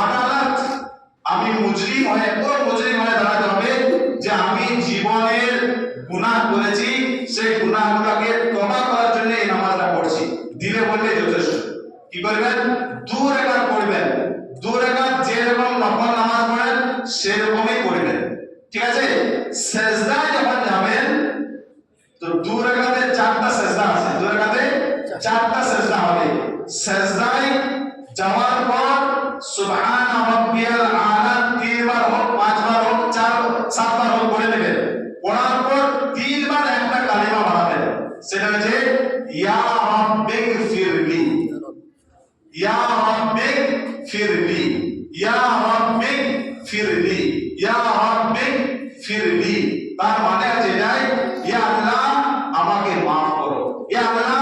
আদালত আমি মুজরিম হয়ে দাঁড়াতে হবে যে আমি জীবনের গুনাহ করেছি, সেই গুনাহগুলোকে তওবা করার জন্য এই নামাজটা পড়ছি। দিলে বললে যথেষ্ট। কি করবেন? 2 রাকাত পড়বেন। 2 রাকাত যেরকম নফল নামাজ পড়েন সেরকমই পড়বেন। ঠিক আছে? সেজদায় যখন যাবেন তো 2 রাকাতে 4টা সেজদা আছে। 2 রাকাতে 4টা সেজদা হবে। সেজদায় যাওয়ার পর সুবহান রাব্বিয়াল আলা 3 বার হোক, 5 বার হোক, 4 7 বার হোক পড়ে নেবেন। পড়ার পর 3 বার একটা কালিমা বানাবেন, সেটা হচ্ছে ইয়া রাব্বিক ফিরলি, ইয়া রাব্বিক ফিরলি, ইয়া রাব্বিক ফিরলি, ইয়া রাব্বিক ফিরলি। তার মানে হচ্ছে এটাই, ইয়া আল্লাহ আমাকে maaf করো, ইয়া আল্লাহ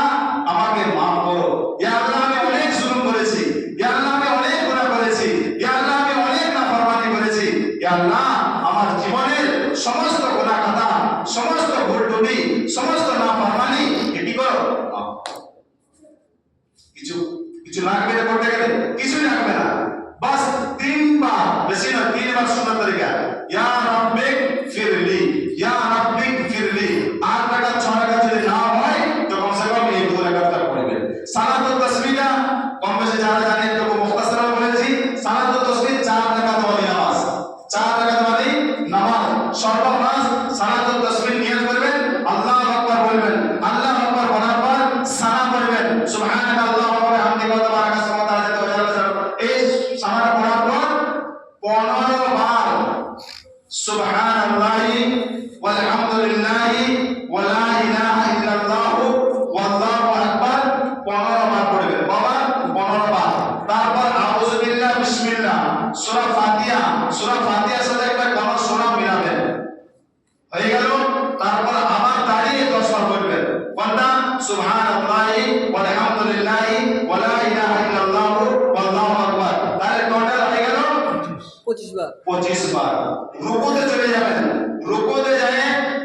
আমাকে maaf করো, ইয়া আল্লাহ আমি অনেক জুলুম করেছি, ইয়া আল্লাহ আমি অনেক গুনাহ করেছি, ইয়া আল্লাহ আমি অনেক নাফরমানি করেছি, ইয়া আল্লাহ আমার জীবনের সমস্ত গুনাহ খাতা, সমস্ত ভুল ত্রুটি, সমস্ত নাফরমানি কি করো? কিছু লাগবে না করতে গেলে, কিছুই লাগবে না, বাস 3 বার, বেশি না 3 বার সুন্নাত তরিকা, ইয়া রাব্বিক ফিরলি, ইয়া রাব্বিক ফিরলি। 8 রাকাত 6 রাকাত যদি না হয় তো কমসে কম এই 2 রাকাতটা পড়বেন। সালাতুত তাসবিহটা কম বেশি যারা জানেন তো মুখতাসার বলেছি, সালাতুত তাসবিহ 4 রাকাত ওয়ালি নামাজ, 4 রাকাত ওয়ালি নামাজ। সর্বনাশ সালাতুত তাসবিহ নিয়ত করবেন, আল্লাহু আকবার বলবেন, আল্লাহু আকবার বলার পর সালাম পড়বেন, সুবহানাল্লাহ ওয়া বিহামদিহি ওয়া তাবারাকা ইসমুহু ওয়া তাআলা ওয়া জাল্লা। এই সালাম পড়ার পর 15 বার সুবহানাল্লাহি ওয়ালহামদুলিল্লাহি ওয়া লা ইলাহা ইল্লাল্লাহু ওয়াল্লাহু আকবার 15 বার পড়বেন। বাবা 15 বার। তারপর আউযু বিল্লাহি বিসমিল্লাহ, সূরা ফাতিহা, সূরা ফাতিহার সাথে একটা কোন সূরা মিলাবেন, হয়ে গেল। তারপর আবার দাঁড়িয়ে 10 বার পড়বেন। কোনটা? সুবহানাল্লাহি ওয়ালহামদুলিল্লাহি ওয়া লা ইলাহা ইল্লাল্লাহু ওয়াল্লাহু আকবার। তাহলে টোটাল হয়ে গেল 25 বার। 25 বার। রুকুতে চলে যাবেন। রুকুতে যায়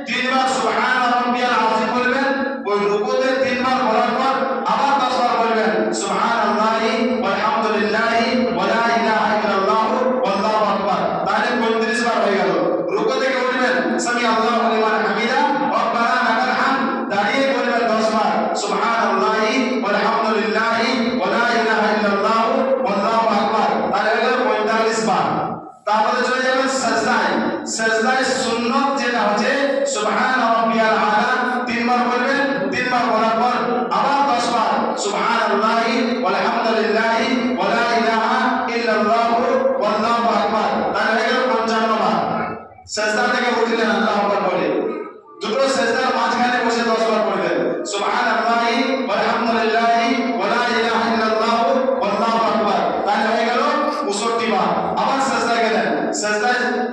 3 বার সুবহান রাব্বিয়াল আযীম বলবেন। ওই রুকুতে 3 বার বলার পর আবার 10 বার বলবেন, সুবহানাল্লাহি ওয়ালহামদুলিল্লাহি ওয়া লা ইলাহা ইল্লাল্লাহু ওয়াল্লাহু আকবার। তাহলে 35 বার হয়ে গেল। রুকু থেকে উঠবেন, সামি আল্লাহু লিমান হামিদা রব্বানা লাকাল হামদ, দাঁড়িয়ে বলবেন 10 বার, সুবহানাল্লাহি ওয়ালহামদুলিল্লাহি ওয়া লা ইলাহা ইল্লাল্লাহু ওয়াল্লাহু আকবার। তাহলে হলো 45 বার। তারপরে চলে যাবেন সাজদায়। সাজদায় সুন্নাত যেটা হচ্ছে সুবহান রাব্বিয়াল আলা 3 বার বলবেন, 3 বার বলার পর আবার 10 বার, সুবহানাল্লাহি ওয়ালহামদুলিল্লাহি ওয়া লা ইলাহা ইল্লাল্লাহু ওয়াল্লাহু আকবার। তাহলে হলো 55 বার। সাজদা থেকে উঠলেন আল্লাহু আকবার বলে, দুটো সাজদার মাঝখানে বসে 10 বার পড়বেন, সুবহানাল্লাহি ওয়ালহামদুলিল্লাহি ওয়া লা ইলাহা ইল্লাল্লাহু ওয়াল্লাহু আকবার। তাহলে হয়ে গেল 65 বার। আবার সাজদায় গেলেন,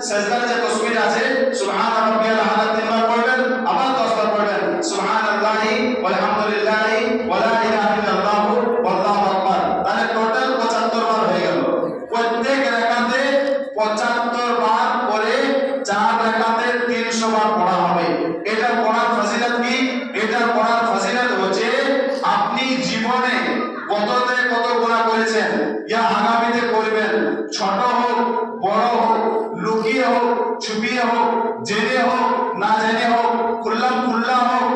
সাজদার যে তাসবিহ আছে সুবহান রাব্বিয়াল আলা 3 বার পড়বেন, আবার 10 বার পড়বেন, সুবহানাল্লাহি ওয়ালহামদুলিল্লাহি ওয়া লা ইলাহা ইল্লাল্লাহু ওয়াল্লাহু আকবার। তাহলে টোটাল 75 বার হয়ে গেল। প্রত্যেক রাকাতে 75 বার করে 4 রাকাতে 300 বার পড়া হবে। এটা পড়ার ফজিলত কি? এটা পড়ার ফজিলত হচ্ছে আপনি জীবনে কততে কত গুনাহ করেছেন, ইয়া আগামীতে করবেন, ছোট হোক বড় হোক, লুকিয়ে হোক ছুপিয়ে হোক, জেনে হোক না জেনে হোক, খুল্লা হোক,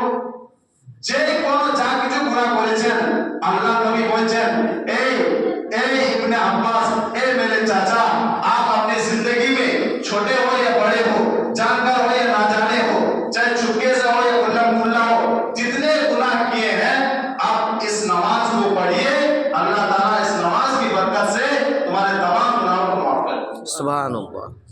যে কোনো যা কিছু গুনাহ করেছেন, আল্লাহ নবী বলেছেন, এই इब्ने अब्बास, ए मेरे चाचा, आप अपनी जिंदगी में छोटे हो या बड़े हो, जानकर हो या ना जाने हो, चाहे चुपके से हो या खुल्ला हो, जितने गुनाह किए हैं आप इस नमाज को पढ़िए, अल्लाह ताला इस नमाज की बरकत से तुम्हारे तमाम गुनाहों को माफ कर देगा। सुभान अल्लाह।